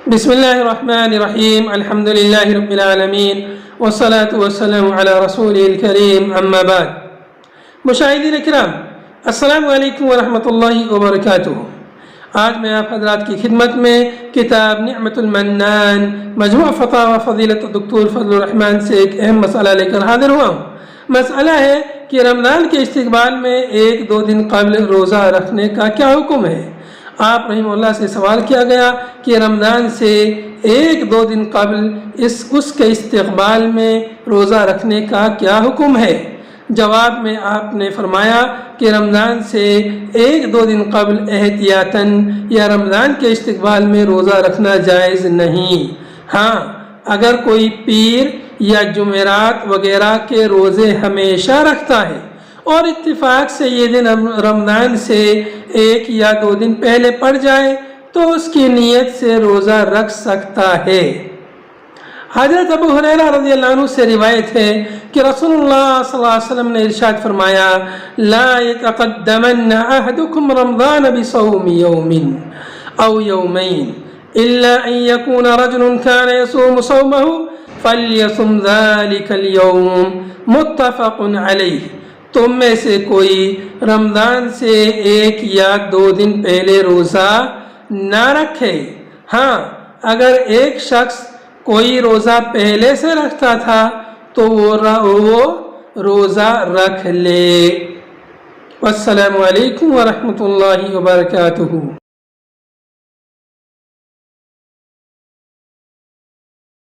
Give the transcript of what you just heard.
بسم الله الرحمن الرحيم الحمد لله رب العالمين والصلاة والسلام على رسوله الكريم أما بعد مشاہدین اکرام السلام علیکم ورحمۃ اللہ وبرکاتہ۔ آج میں آپ حضرات کی خدمت میں کتاب نعمت المنان مجموع فتاوی فضیلت الدکتور فضل الرحمن سے ایک اہم مسئلہ لے کر حاضر ہوا ہوں۔ مسئلہ ہے کہ رمضان کے استقبال میں 1-2 دن قبل روزہ رکھنے کا کیا حکم ہے۔ آپ رحمہ اللہ سے سوال کیا گیا کہ رمضان سے 1-2 دن قبل اس کے استقبال میں روزہ رکھنے کا کیا حکم ہے۔ جواب میں آپ نے فرمایا کہ رمضان سے 1-2 دن قبل احتیاطاً یا رمضان کے استقبال میں روزہ رکھنا جائز نہیں۔ ہاں، اگر کوئی پیر یا جمعرات وغیرہ کے روزے ہمیشہ رکھتا ہے اور اتفاق سے یہ دن رمضان سے 1 یا 2 دن پہلے پڑ جائے تو اس کی نیت سے روزہ رکھ سکتا ہے۔ حضرت ابو ہریرہ رضی اللہ عنہ سے روایت ہے کہ رسول اللہ صلی اللہ علیہ وسلم نے ارشاد فرمایا لا يتقدمن احدكم رمضان بصوم يوم او يومين الا ان يكون رجل كان يصوم صومه فليصم ذلك اليوم متفق علیہ۔ تم میں سے کوئی رمضان سے 1 یا 2 دن پہلے روزہ نہ رکھے۔ ہاں، اگر ایک شخص کوئی روزہ پہلے سے رکھتا تھا تو وہ روزہ رکھ لے۔ والسلام علیکم ورحمۃ اللہ وبرکاتہ۔